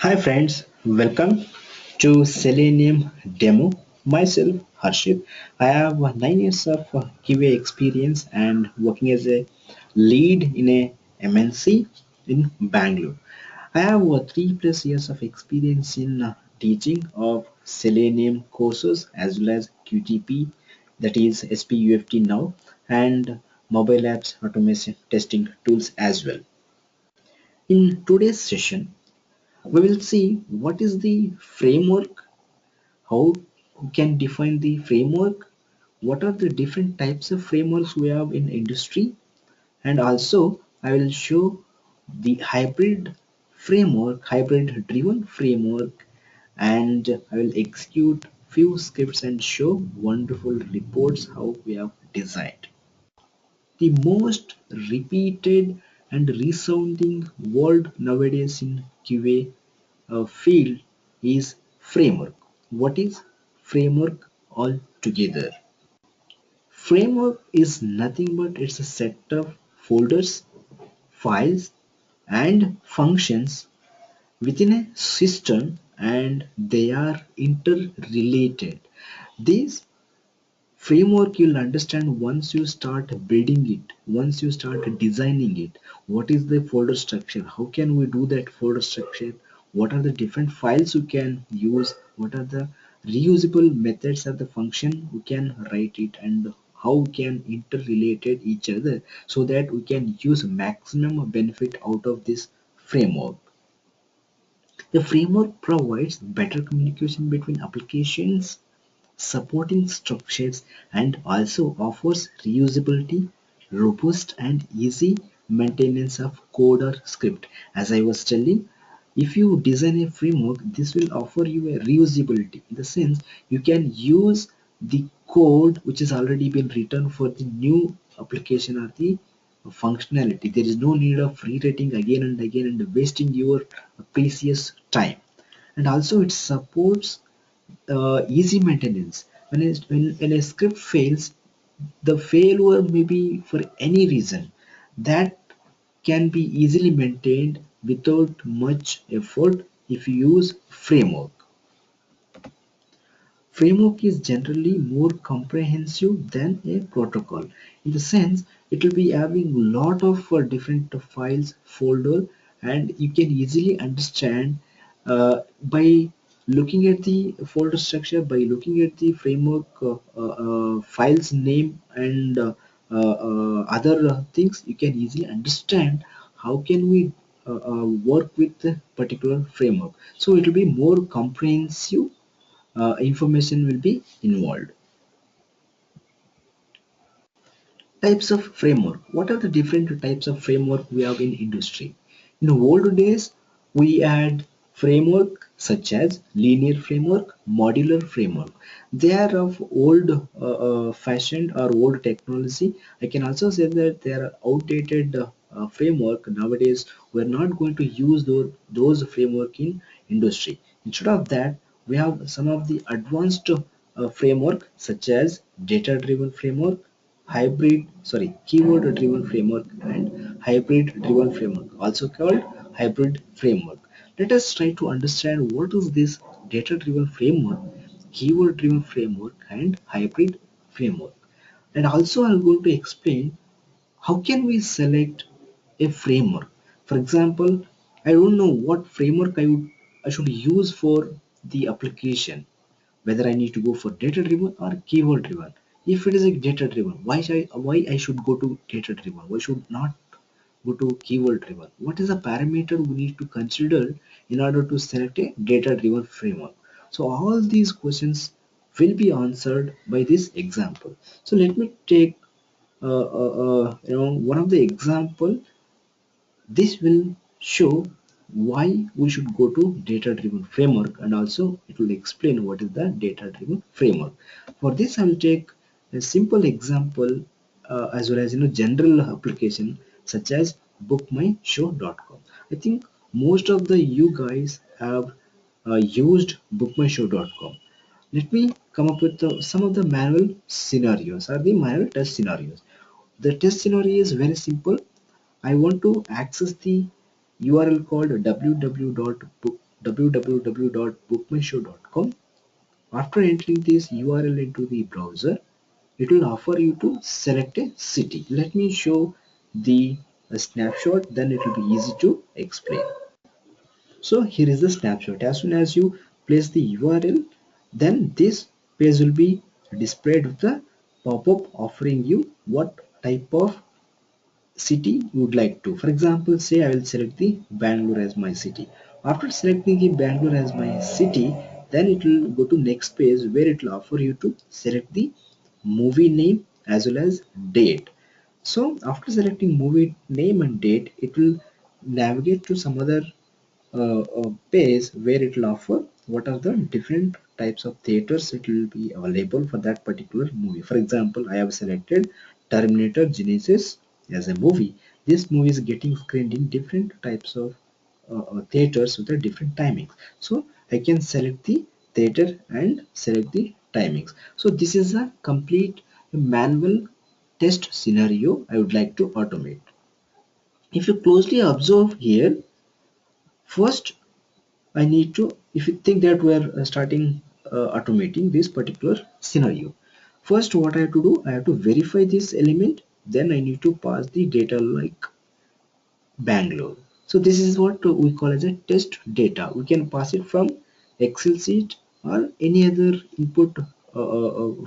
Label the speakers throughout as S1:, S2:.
S1: Hi friends, welcome to Selenium demo. Myself Harshith. I have 9 years of QA experience and working as a lead in a MNC in Bangalore. I have 3 plus years of experience in teaching of Selenium courses as well as QTP, that is SPUFT now, and mobile apps automation testing tools as well. In today's session, we will see what is the framework, how we can define the framework, what are the different types of frameworks we have in industry, and also I will show the hybrid driven framework, and I will execute few scripts and show wonderful reports how we have designed. The most repeated and resounding word nowadays in QA field is framework. What is framework altogether? Framework is nothing but it's a set of folders, files, and functions within a system, and they are interrelated. These framework you'll understand once you start building it, once you start designing it. What is the folder structure, how can we do that folder structure, what are the different files you can use, what are the reusable methods of the function we can write it, and how we can interrelated each other so that we can use maximum benefit out of this framework. The framework provides better communication between applications, supporting structures, and also offers reusability, robust and easy maintenance of code or script. As I was telling, if you design a framework, this will offer you a reusability in the sense you can use the code which has already been written for the new application or the functionality. There is no need of rewriting again and again and wasting your precious time. And also it supports easy maintenance. When a script fails, the failure may be for any reason that can be easily maintained without much effort if you use framework. Framework is generally more comprehensive than a protocol in the sense it will be having lot of different files folder, and you can easily understand by looking at the folder structure, by looking at the framework files name, and other things. You can easily understand how can we work with the particular framework, so it will be more comprehensive, information will be involved. Types of framework. What are the different types of framework we have in industry? In old days, we had framework such as linear framework, modular framework. They are of old fashioned or old technology. I can also say that they are outdated framework. Nowadays, we're not going to use those framework in industry. Instead of that, we have some of the advanced framework such as data driven framework, keyword driven framework, and hybrid driven framework, also called hybrid framework. Let us try to understand what is this data driven framework, keyword driven framework, and hybrid framework. And also I'm going to explain how can we select a framework. For example, I don't know what framework I should use for the application, whether I need to go for data driven or keyword driven. If it is a data driven, why I should go to data driven? Why should not go to keyword driven? What is the parameter we need to consider in order to select a data driven framework? So all these questions will be answered by this example. So let me take one of the example. This will show why we should go to data driven framework, and also it will explain what is the data driven framework. For this I will take a simple example, as well as general application such as bookmyshow.com. I think most of the you guys have used bookmyshow.com. Let me come up with some of the manual scenarios, or the manual test scenarios. The test scenario is very simple. I want to access the URL called www.bookmyshow.com. www.bookmyshow.com. After entering this URL into the browser, it will offer you to select a city. Let me show the snapshot, then it will be easy to explain. So here is the snapshot. As soon as you place the URL, then this page will be displayed with the pop-up offering you what type of city you would like to. For example, say I will select the Bangalore as my city. After selecting the Bangalore as my city, then it will go to next page where it will offer you to select the movie name as well as date. So after selecting movie name and date, it will navigate to some other page where it will offer what are the different types of theaters it will be available for that particular movie. For example, I have selected Terminator Genesis as a movie. This movie is getting screened in different types of theaters with the different timings. So I can select the theater and select the timings. So this is a complete manual test scenario I would like to automate. If you closely observe here, first I need to, if you think that we are starting automating this particular scenario, first what I have to do, I have to verify this element, then I need to pass the data like Bangalore. So this is what we call as a test data. We can pass it from Excel sheet or any other input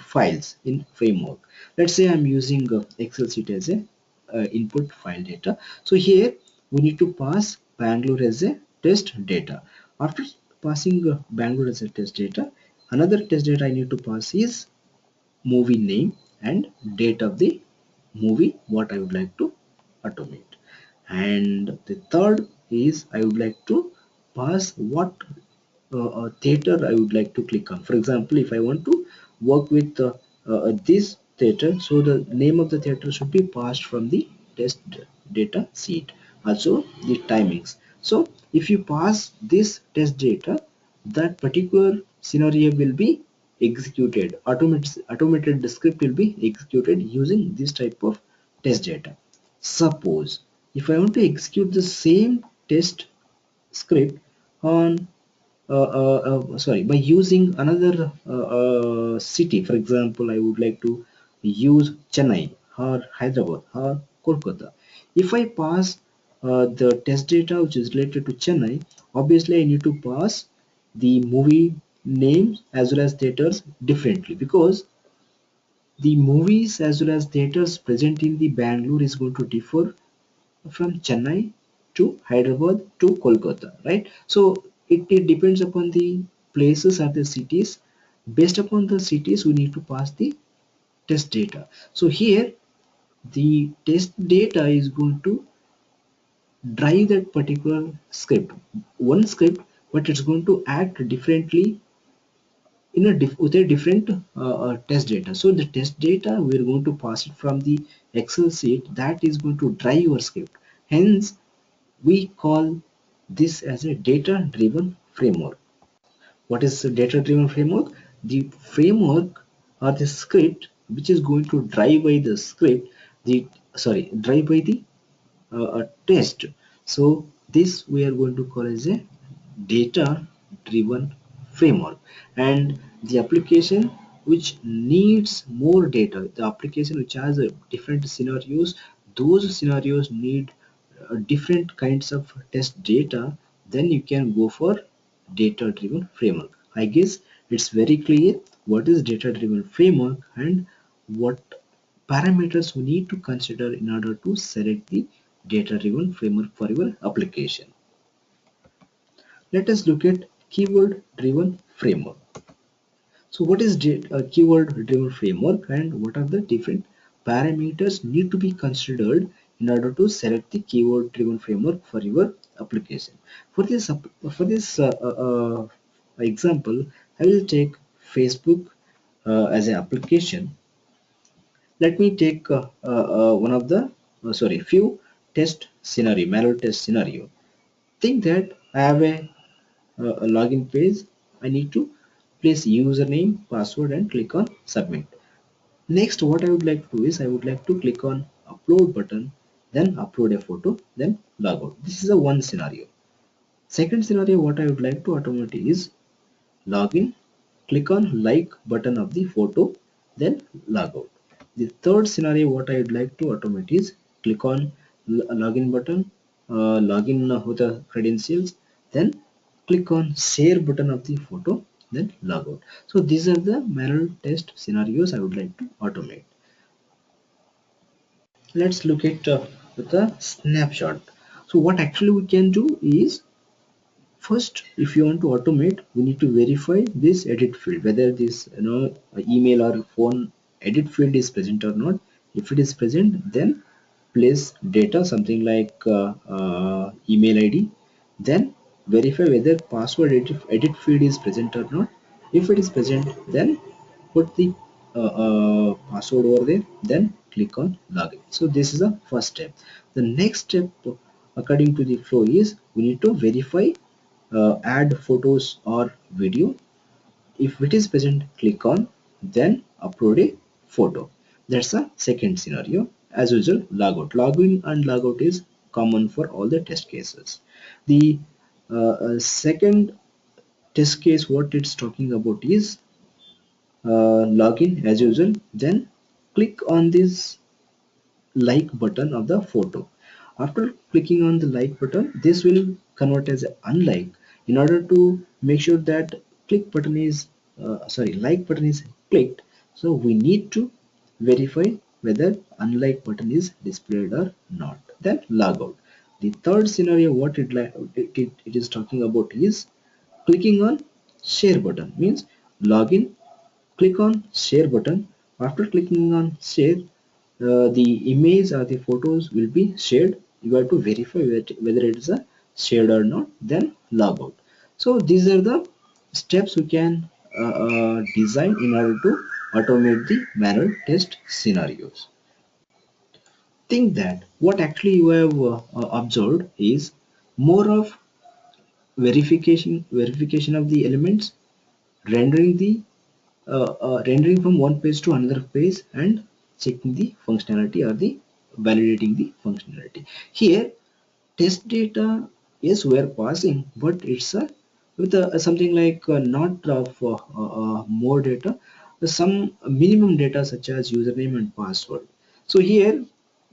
S1: files in framework. Let's say I'm using Excel sheet as a input file data. So here we need to pass Bangalore as a test data. After passing Bangalore as a test data, another test data I need to pass is movie name and date of the movie what I would like to automate. And the third is I would like to pass what theater I would like to click on. For example, if I want to work with this theater, so the name of the theater should be passed from the test data sheet. Also the timings. So if you pass this test data, that particular scenario will be executed. Automated script will be executed using this type of test data. Suppose if I want to execute the same test script on by using another city. For example, I would like to use Chennai or Hyderabad or Kolkata. If I pass the test data which is related to Chennai, obviously I need to pass the movie names as well as theaters differently, because the movies as well as theaters present in the Bangalore is going to differ from Chennai to Hyderabad to Kolkata, right? So it depends upon the places or the cities. Based upon the cities, we need to pass the test data. So here the test data is going to drive that particular script. One script, but it's going to act differently in a with a different test data. So the test data we're going to pass it from the Excel sheet that is going to drive your script. Hence we call this as a data driven framework. What is a data driven framework? The framework or the script which is going to drive by the script, the drive by the test. So this we are going to call as a data driven framework. And the application which needs more data, the application which has different scenarios, those scenarios need different kinds of test data, then you can go for data driven framework. I guess it's very clear what is data driven framework and what parameters we need to consider in order to select the data driven framework for your application. Let us look at keyword driven framework. So what is a keyword driven framework and what are the different parameters need to be considered in order to select the keyword driven framework for your application. For this example, I will take Facebook as an application. Let me take one of the few test scenario, manual test scenario. Think that I have a login page. I need to place username, password, and click on submit. Next, what I would like to do is I would like to click on upload button, then upload a photo, then log out. This is a one scenario. Second scenario what I would like to automate is login, click on like button of the photo, then log out. The third scenario what I would like to automate is click on login button, login with the credentials, then click on share button of the photo, then log out. So these are the manual test scenarios I would like to automate. Let's look at with a snapshot. So what actually we can do is, first, if you want to automate, we need to verify this edit field, whether this email or phone edit field is present or not. If it is present, then place data something like email ID. Then verify whether password edit field is present or not. If it is present, then put the password over there. Then click on login. So this is the first step. The next step, according to the flow, is we need to verify add photos or video. If it is present, click on, then upload a photo. That's the second scenario. As usual, logout. Login and logout is common for all the test cases. The second test case, what it's talking about is login as usual. Then click on this like button of the photo. After clicking on the like button, this will convert as unlike. In order to make sure that like button is clicked, so we need to verify whether unlike button is displayed or not. Then log out. The third scenario what it is talking about is clicking on share button, means login, click on share button. After clicking on share, the image or the photos will be shared. You have to verify whether it is a shared or not, then log out. So these are the steps we can design in order to automate the manual test scenarios. Think that what actually you have observed is more of verification of the elements, rendering the rendering from one page to another page, and checking the functionality or the validating the functionality. Here test data, yes, we are passing, but it's a with something like not of more data, some minimum data such as username and password. So here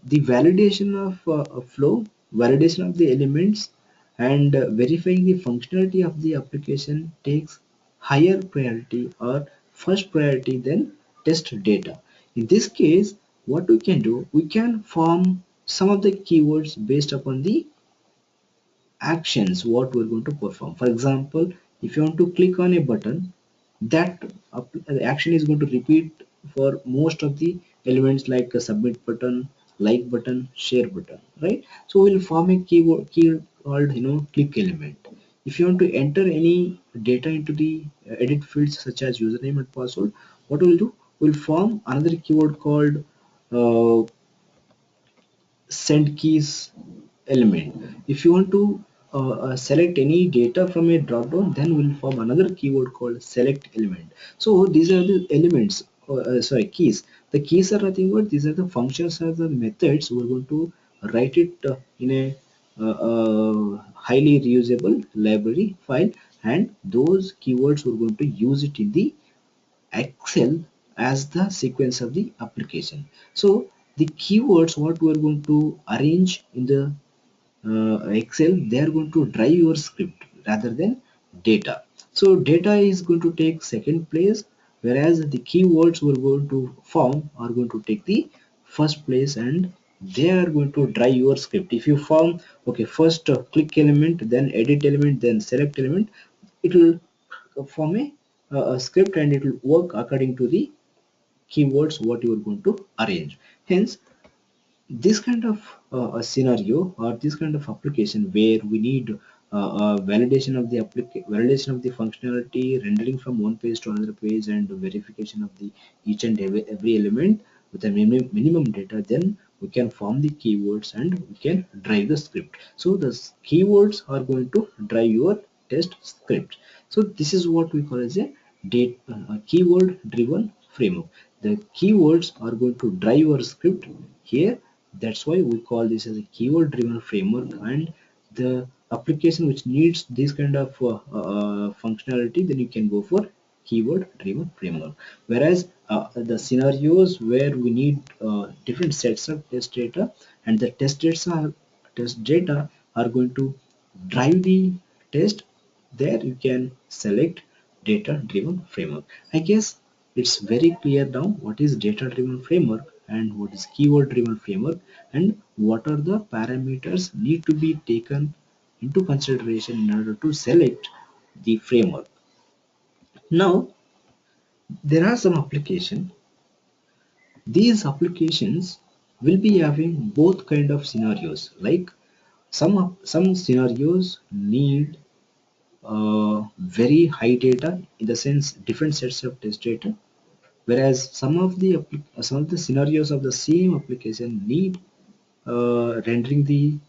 S1: the validation of flow, validation of the elements, and verifying the functionality of the application takes higher priority or first priority than test data. In this case, what we can do, we can form some of the keywords based upon the actions what we're going to perform. For example, if you want to click on a button, that action is going to repeat for most of the elements like a submit button, like button, share button, right? So we'll form a keyword key called click element. If you want to enter any data into the edit fields such as username and password, what we'll do, we'll form another keyword called uh, send keys element. If you want to select any data from a drop down, then we'll form another keyword called select element. So these are the elements, keys. The keys are nothing but these are the functions or the methods. We're going to write it in a highly reusable library file, and those keywords we're going to use it in the Excel as the sequence of the application. So the keywords what we are going to arrange in the Excel, they are going to drive your script rather than data. So data is going to take second place, whereas the keywords we're going to form are going to take the first place, and they are going to drive your script. If you form, okay, first click element, then edit element, then select element, it will form a script, and it will work according to the keywords what you are going to arrange. Hence this kind of a scenario or this kind of application where we need validation of the functionality, rendering from one page to another page, and verification of the each and every element with a minimum data, then we can form the keywords and we can drive the script. So the keywords are going to drive your test script. So this is what we call as a keyword driven framework. The keywords are going to drive your script here. That's why we call this as a keyword driven framework, and the application which needs this kind of functionality, then you can go for keyword driven framework. Whereas the scenarios where we need different sets of test data, and the test data are going to drive the test, there you can select data driven framework. I guess it's very clear now what is data driven framework and what is keyword driven framework, and what are the parameters need to be taken into consideration in order to select the framework. Now, there are some applications. These applications will be having both kind of scenarios. Like some scenarios need very high data, in the sense different sets of test data, whereas some of the scenarios of the same application need rendering the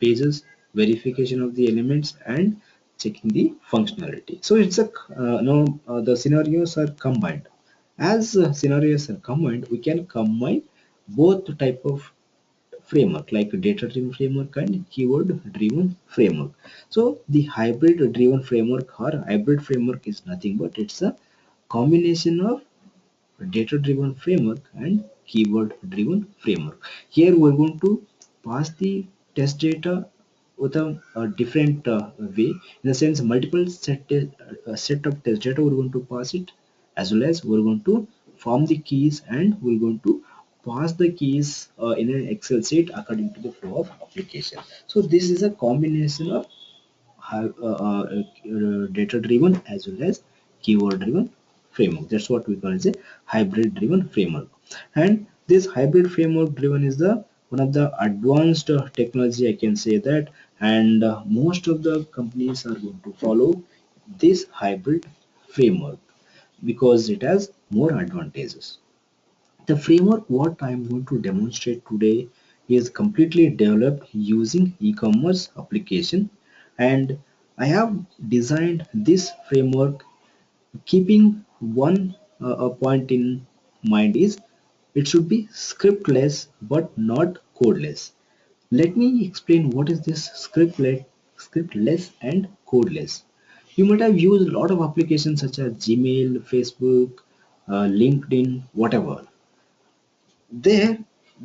S1: pages, verification of the elements, and checking the functionality. So it's a the scenarios are combined. As scenarios are combined, we can combine both type of framework, like data driven framework and keyword driven framework. So the hybrid driven framework or hybrid framework is nothing but it's a combination of data driven framework and keyword driven framework. Here we're going to pass the test data with a different way, in the sense multiple set of test data we're going to pass it, as well as we're going to form the keys, and we're going to pass the keys in an Excel sheet according to the flow of application. So this is a combination of data driven as well as keyword driven framework. That's what we call as a hybrid driven framework. And this hybrid framework driven is the one of the advanced technology, I can say that. And most of the companies are going to follow this hybrid framework because it has more advantages. The framework what I am going to demonstrate today is completely developed using e-commerce application, and I have designed this framework keeping one point in mind, is it should be scriptless but not codeless. Let me explain what is this scriptless and codeless. You might have used a lot of applications such as Gmail, Facebook, LinkedIn, whatever. There,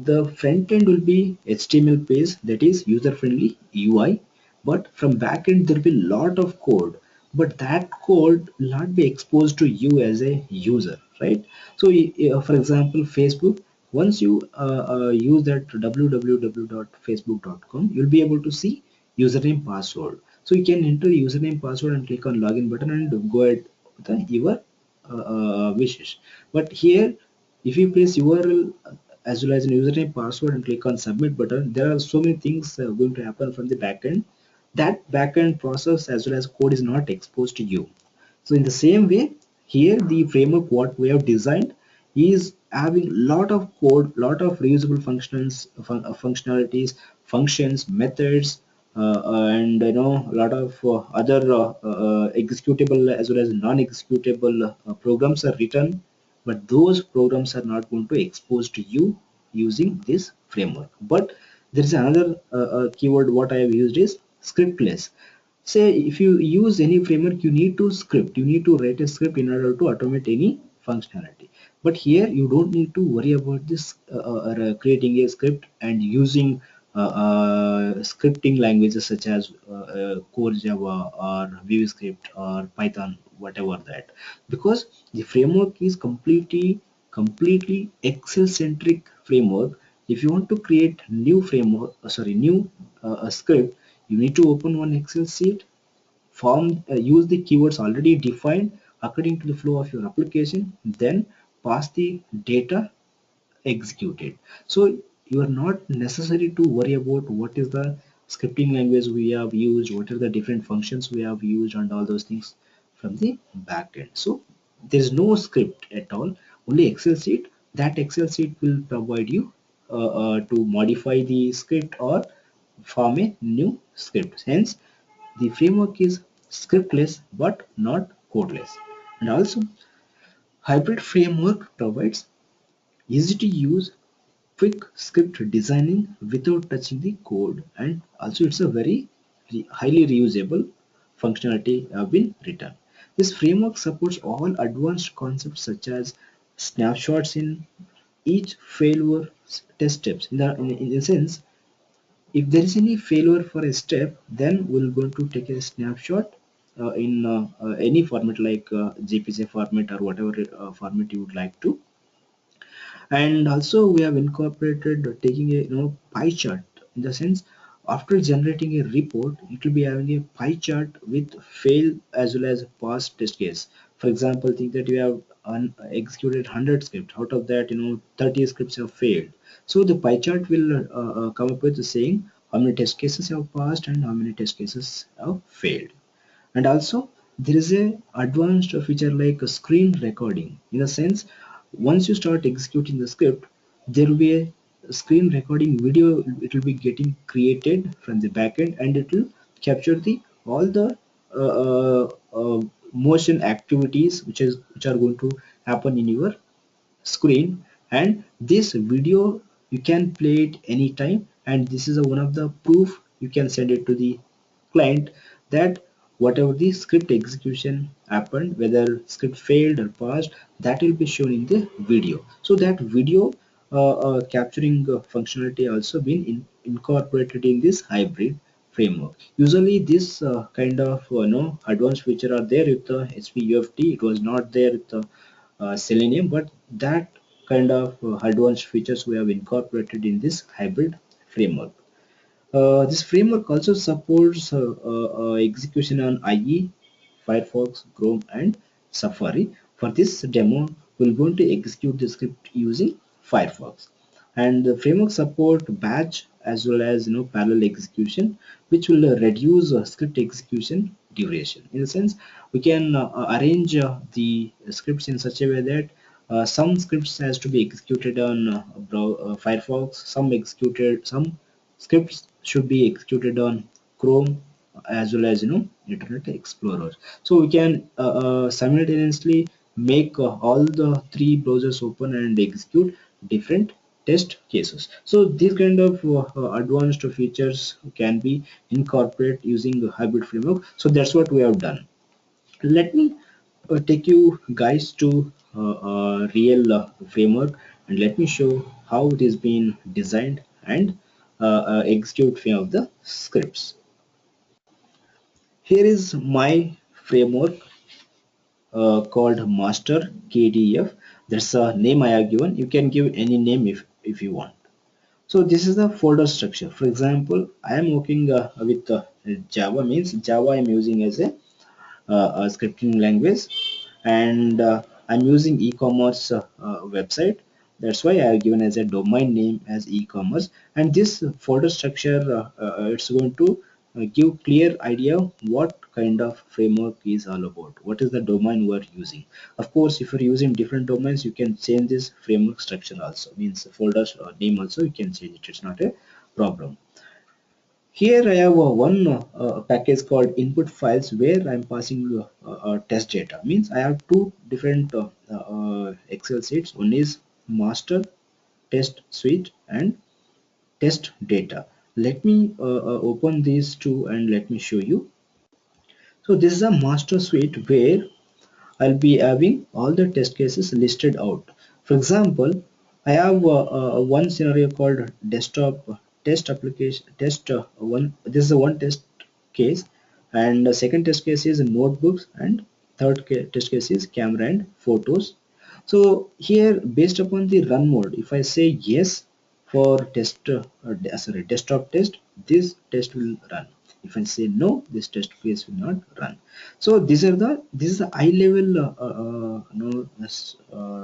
S1: the front end will be HTML page, that is user friendly UI, but from back end there will be lot of code, but that code will not be exposed to you as a user, right? So for example, Facebook, once you use that www.facebook.com, you'll be able to see username password. So you can enter username password and click on login button and go ahead with your wishes. But here, if you place URL as well as an username password and click on submit button, there are so many things going to happen from the backend. That backend process as well as code is not exposed to you. So in the same way, here the framework what we have designed is having lot of code, lot of reusable functionalities, functions, methods, and a lot of other executable as well as non-executable programs are written, but those programs are not going to expose to you using this framework. But there is another keyword what I have used is scriptless. Say if you use any framework, you need to write a script in order to automate any functionality. But here you don't need to worry about this creating a script and using scripting languages such as core Java or Vue script or Python, whatever that, because the framework is completely Excel centric framework. If you want to create new framework, new script, you need to open one Excel sheet, use the keywords already defined according to the flow of your application, then pass the data, execute it. So you are not necessary to worry about what is the scripting language we have used, what are the different functions we have used, and all those things from the backend. So there is no script at all, only Excel sheet. That Excel sheet will provide you to modify the script or form a new script. Hence, the framework is scriptless but not codeless. And also, hybrid framework provides easy to use quick script designing without touching the code, and also it's a very highly reusable functionality have been written. This framework supports all advanced concepts such as snapshots in each failure test steps. In the sense, if there is any failure for a step, then we're going to take a snapshot in any format like JPG format or whatever format you would like to. And also we have incorporated taking a pie chart, in the sense after generating a report it will be having a pie chart with fail as well as pass test case. For example, think that you have executed 100 scripts, out of that 30 scripts have failed. So the pie chart will come up with saying how many test cases have passed and how many test cases have failed. And also there is a advanced feature like a screen recording, in a sense once you start executing the script there will be a screen recording video, it will be getting created from the backend and it will capture the all the uh, uh, motion activities which are going to happen in your screen. And this video you can play it anytime, and this is one of the proof you can send it to the client that whatever the script execution happened, whether script failed or passed, that will be shown in the video. So that video capturing functionality also been incorporated in this hybrid framework. Usually this kind of advanced feature are there with the HPUFT. It was not there with the Selenium, but that kind of advanced features we have incorporated in this hybrid framework. This framework also supports execution on IE, Firefox, Chrome, and Safari. For this demo, we're going to execute the script using Firefox. And the framework support batch as well as parallel execution, which will reduce script execution duration. In a sense, we can arrange the scripts in such a way that some scripts has to be executed on Firefox, some scripts should be executed on Chrome as well as Internet Explorer. So we can simultaneously make all the three browsers open and execute different test cases. So these kind of advanced features can be incorporated using the hybrid framework. So that's what we have done. Let me take you guys to real framework, and let me show how it is being designed and execute few of the scripts. Here is my framework called master KDF. That's a name I have given. You can give any name if you want. So this is the folder structure. For example, I am working with Java, means Java I am using as a scripting language, and I'm using e-commerce website. That's why I have given as a domain name as e-commerce. And this folder structure it's going to give clear idea what kind of framework is all about, what is the domain we are using. Of course, if you're using different domains, you can change this framework structure also, means the folder name also you can change it, it's not a problem. Here I have one package called input files where I'm passing test data. Means I have two different Excel sheets. One is master test suite and test data. Let me open these two and let me show you. So this is a master suite where I'll be having all the test cases listed out. For example, I have one scenario called desktop test application test one. This is a one test case, and the second test case is notebooks, and test case is camera and photos. So here, based upon the run mode, if I say yes for desktop test, this test will run. If I say no, this test case will not run. So this is a high level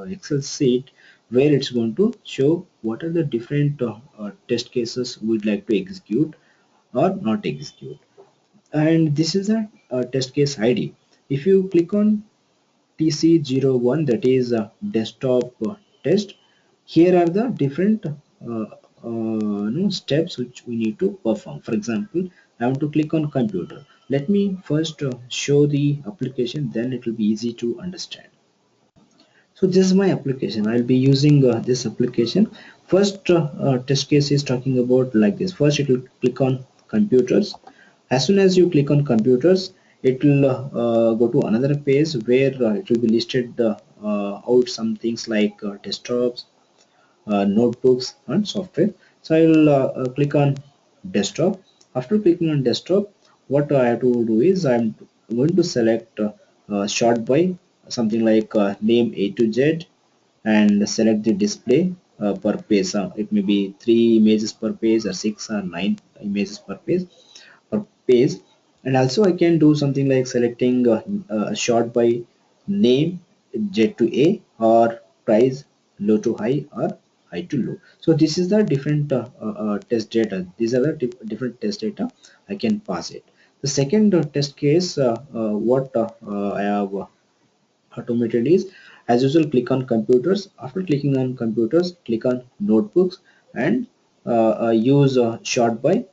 S1: Excel sheet where it's going to show what are the different test cases we'd like to execute or not execute. And this is a test case ID. If you click on TC01, that is desktop test, here are the different steps which we need to perform. For example, I want to click on computer. Let me first show the application, then it will be easy to understand. So this is my application. I'll be using this application. First test case is talking about like this. First, it will click on computers. As soon as you click on computers, it will go to another page where it will be listed out some things like desktops, notebooks and software. So I will click on desktop. After clicking on desktop, what I have to do is I'm going to select sort by something like name A to Z and select the display per page. It may be 3 images per page or 6 or 9 images per page. And also I can do something like selecting sort by name Z to A or price low to high or high to low. So this is the different test data. These are the different test data I can pass it. The second test case, what I have automated is, as usual, click on computers. After clicking on computers, click on notebooks and use sort by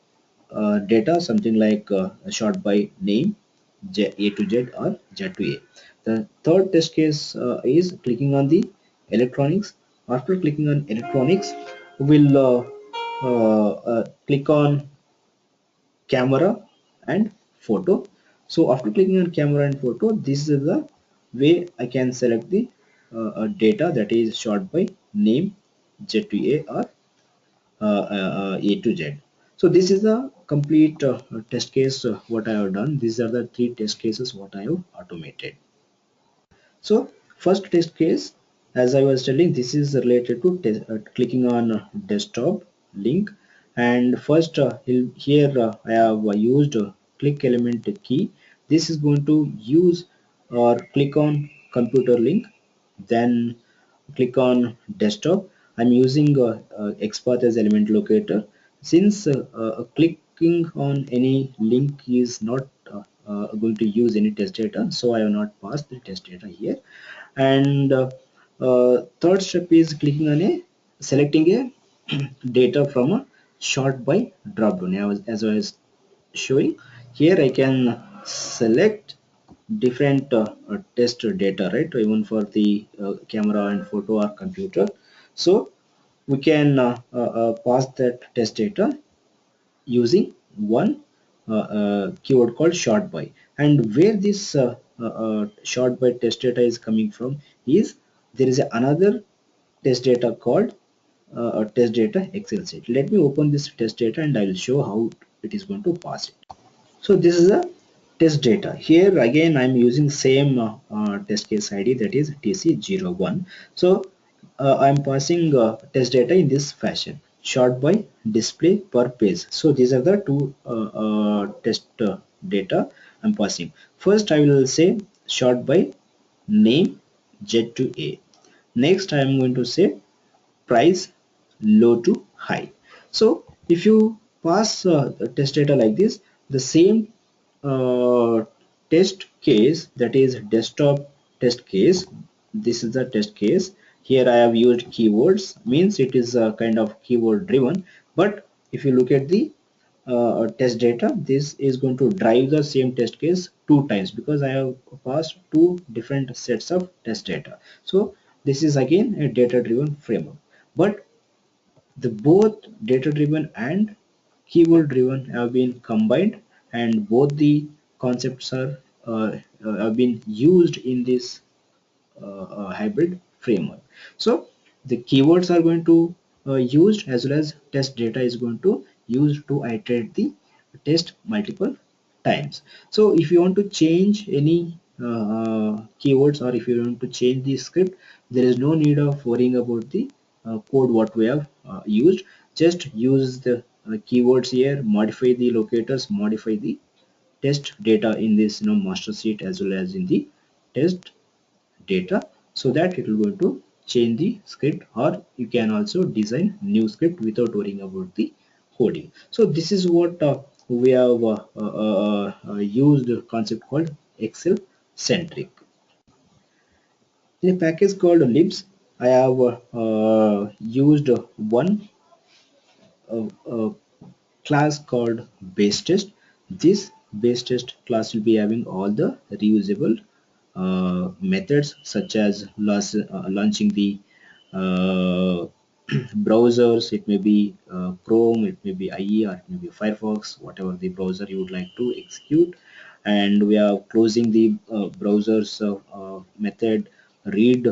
S1: data, something like sort by name A to Z or Z to A. The third test case is clicking on the electronics. After clicking on electronics, we'll click on camera and photo. So after clicking on camera and photo, this is the way I can select the data that is short by name Z to A or A to Z. So this is the complete test case what I have done. These are the three test cases what I have automated. So first test case, as I was telling, this is related to clicking on desktop link. And first here I have used click element key. This is going to use or click on computer link, then click on desktop. I'm using XPath as element locator. Since clicking on any link is not going to use any test data, so I have not passed the test data here. And third step is clicking on a selecting a data from a sort by drop down. As I was showing here, I can select different test data, right? Even for the camera and photo or computer. So we can pass that test data using one keyword called short by. And where this short by test data is coming from is, there is another test data called test data Excel sheet. Let me open this test data and I will show how it is going to pass it. So this is a test data. Here again I'm using same test case ID, that is TC01. So I'm passing test data in this fashion, short by display per page. So these are the two test data I'm passing. First I will say short by name Z to A. Next I am going to say price low to high. So if you pass the test data like this, the same uh, test case, that is desktop test case, this is the test case. Here I have used keywords, means it is a kind of keyword driven. But if you look at the test data, this is going to drive the same test case two times, because I have passed two different sets of test data. So this is again a data driven framework. But the both data driven and keyword driven have been combined, and both the concepts are have been used in this hybrid framework. So the keywords are going to used, as well as test data is going to use to iterate the test multiple times. So if you want to change any keywords, or if you want to change the script, there is no need of worrying about the code what we have used. Just use the keywords here, modify the locators, modify the test data in this master sheet as well as in the test data, so that it will going to change the script, or you can also design new script without worrying about the coding. So this is what we have used a concept called Excel centric. In a package called libs, I have used one class called base test. This base test class will be having all the reusable methods, such as launching the uh, browsers. It may be Chrome, it may be IE, or it may be Firefox, whatever the browser you would like to execute. And we are closing the browser's method read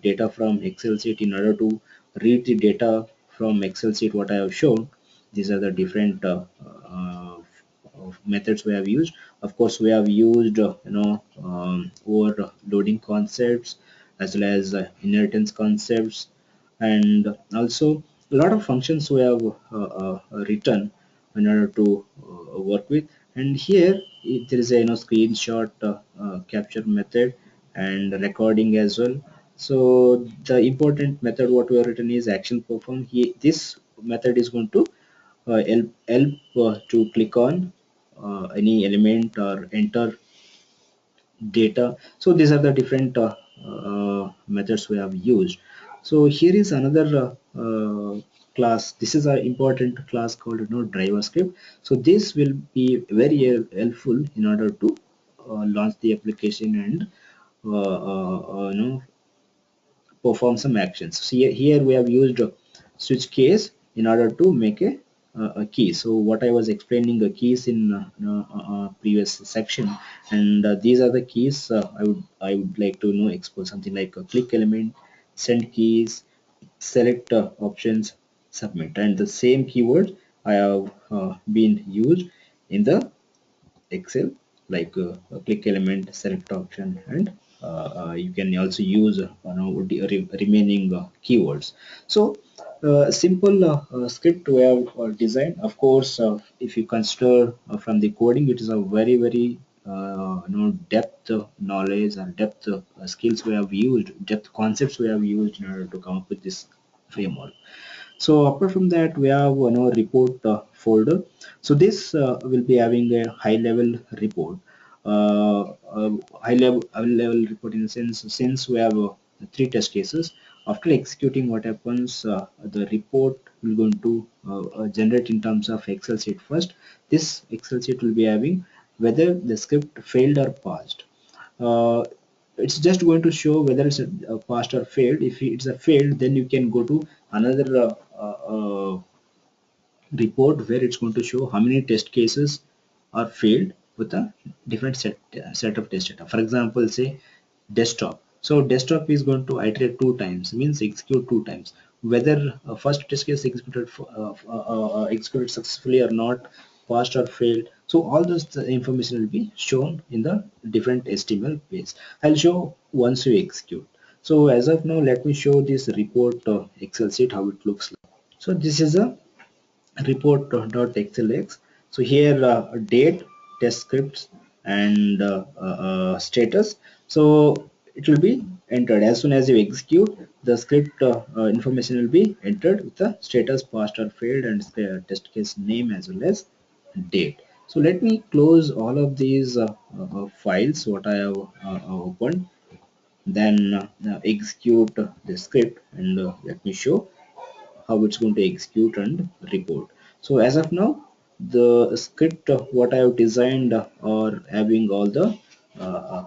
S1: data from Excel sheet. In order to read the data from Excel sheet, what I have shown, these are the different methods we have used. Of course, we have used overloading concepts as well as inheritance concepts, and also a lot of functions we have written in order to work with. And here there is a screenshot capture method and recording as well. So the important method what we have written is action perform. This method is going to help to click on any element or enter data. So these are the different methods we have used. So here is another class. This is an important class called driver script. So this will be very helpful in order to launch the application and perform some actions. So here we have used switch case in order to make a key. So what I was explaining the keys in previous section, and these are the keys I would like to expose something like a click element, send keys, select options, submit, and the same keyword I have been used in the Excel, like a click element, select option, and you can also use the remaining keywords. So simple script we have designed. Of course, if you consider from the coding, it is a very depth knowledge and depth skills we have used, depth concepts we have used in order to come up with this framework. So apart from that, we have report folder. So this will be having a high level report, high level report in the sense, since we have three test cases. After executing, what happens, the report will going to generate in terms of Excel sheet first. This Excel sheet will be having whether the script failed or passed. uh, it's just going to show whether it's a passed or failed. If it's a failed, then you can go to another report where it's going to show how many test cases are failed with a different set of test data. For example, say desktop. So desktop is going to iterate two times, means execute two times. Whether first test case executed successfully or not, passed or failed. So all this information will be shown in the different HTML page. I'll show once you execute. So as of now, let me show this report Excel sheet how it looks like. So this is a report.xlx. So here date, test scripts, and status. So it will be entered as soon as you execute. The script information will be entered with the status, passed or failed, and test case name as well as date. So let me close all of these files what I have opened, then execute the script, and let me show how it's going to execute and report. So as of now, the script what I have designed are having all the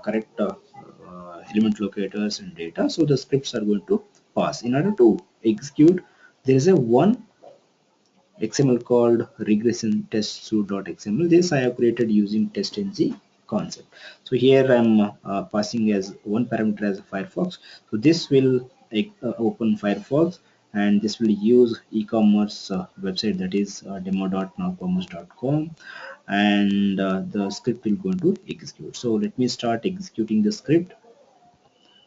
S1: correct element locators and data. So the scripts are going to pass. In order to execute, there is a one XML called regression test suite.xml. This I have created using testng concept. So here I'm passing as one parameter as Firefox. So this will open Firefox, and this will use e-commerce website, that is demo.nowcommerce.com, and the script will go to execute. So let me start executing the script.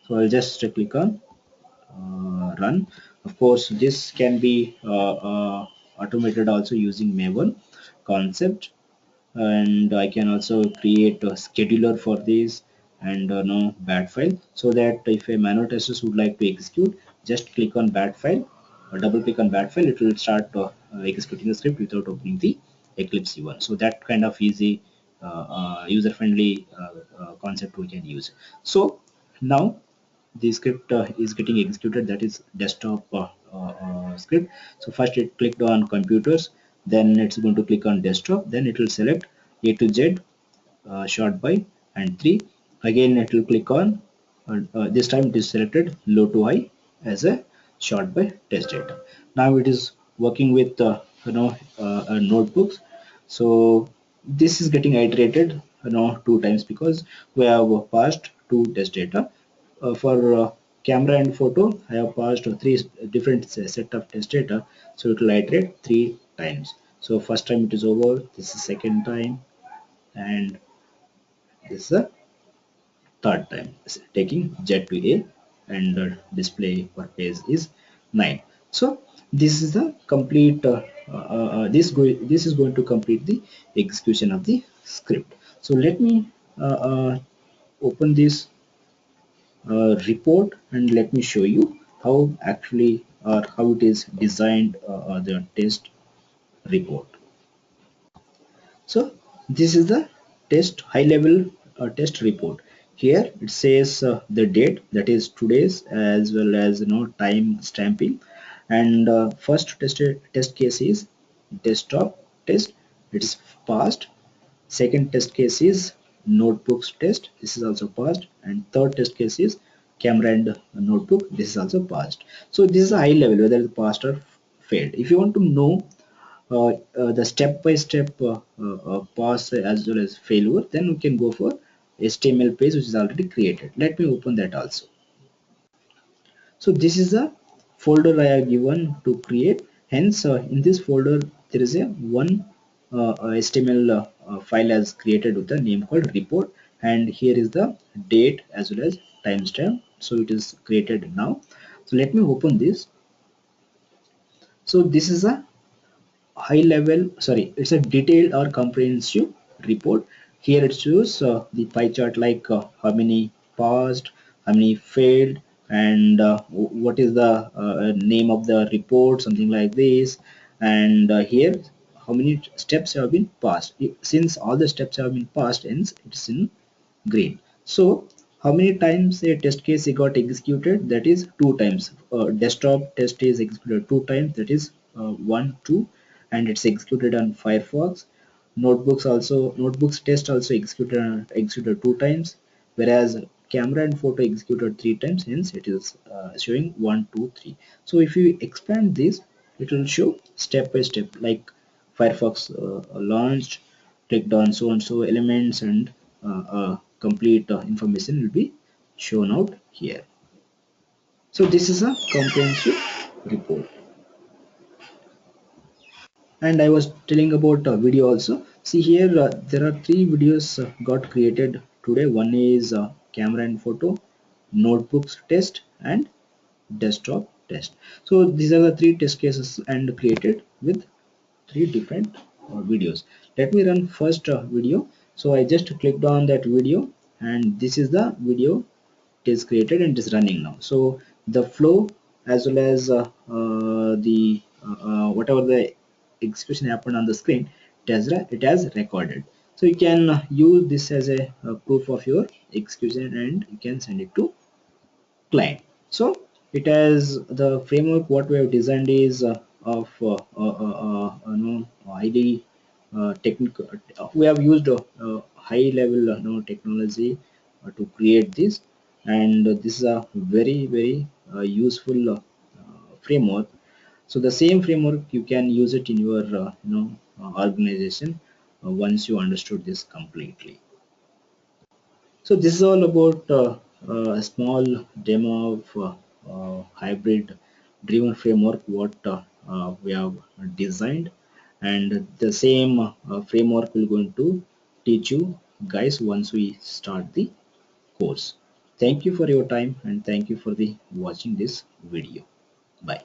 S1: So I'll just click on run. Of course, this can be automated also using Maven concept, and I can also create a scheduler for this, and no bat file, so that if a manual testers would like to execute, just click on bat file or double click on bat file, it will start executing the script without opening the Eclipse even. So that kind of easy user-friendly concept we can use. So now the script is getting executed, that is desktop script. So first it clicked on computers, then it's going to click on desktop, then it will select A to Z short by and 3. Again it will click on this time it is selected low to high as a short by test data. Now it is working with notebooks. So this is getting iterated two times because we have passed two test data. For camera and photo, I have passed three different set of test data, so it will iterate three times. So first time it is over, this is second time, and this is the third time. Taking Z to A, and the display per page is 9. So this is the complete this is going to complete the execution of the script. So let me open this report and let me show you how actually or how it is designed, the test report. So this is the test high level test report. Here it says the date, that is today's, as well as time stamping. And first test case is desktop test. It is passed. Second test case is notebooks test. This is also passed. And third test case is camera and notebook. This is also passed. So this is a high level whether it passed or failed. If you want to know the step-by-step pass as well as failure, then we can go for HTML page which is already created. Let me open that also. So this is a folder I have given to create. Hence, in this folder there is a one HTML file as created with a name called report, and here is the date as well as timestamp. So it is created now. So let me open this. So this is a high level, sorry, it's a detailed or comprehensive report. Here it shows the pie chart, like how many passed, how many failed, and what is the name of the report, something like this. And here how many steps have been passed. Since all the steps have been passed, hence it's in green. So how many times a test case got executed? That is two times. Desktop test is executed two times. That is one, two, and it's executed on Firefox. Notebooks test also executed two times, whereas camera and photo executed three times. Hence it is showing one, two, three. So if you expand this, it will show step by step, like Firefox launched, clicked on so and so elements, and complete information will be shown out here. So this is a comprehensive report. And I was telling about video also. See here, there are three videos got created today. One is camera and photo, notebooks test, and desktop test. So these are the three test cases and created with three different videos. Let me run first video. So I just clicked on that video, and this is the video. It is created and it is running now. So the flow as well as the whatever the execution happened on the screen, it has recorded. So you can use this as a proof of your execution, and you can send it to client. So it has the framework. What we have designed is of highly technical. We have used high level technology to create this, and this is a very useful framework. So the same framework you can use it in your organization once you understood this completely. So this is all about a small demo of hybrid driven framework what we have designed, and the same framework will going to teach you guys once we start the course. Thank you for your time, and thank you for the watching this video. Bye.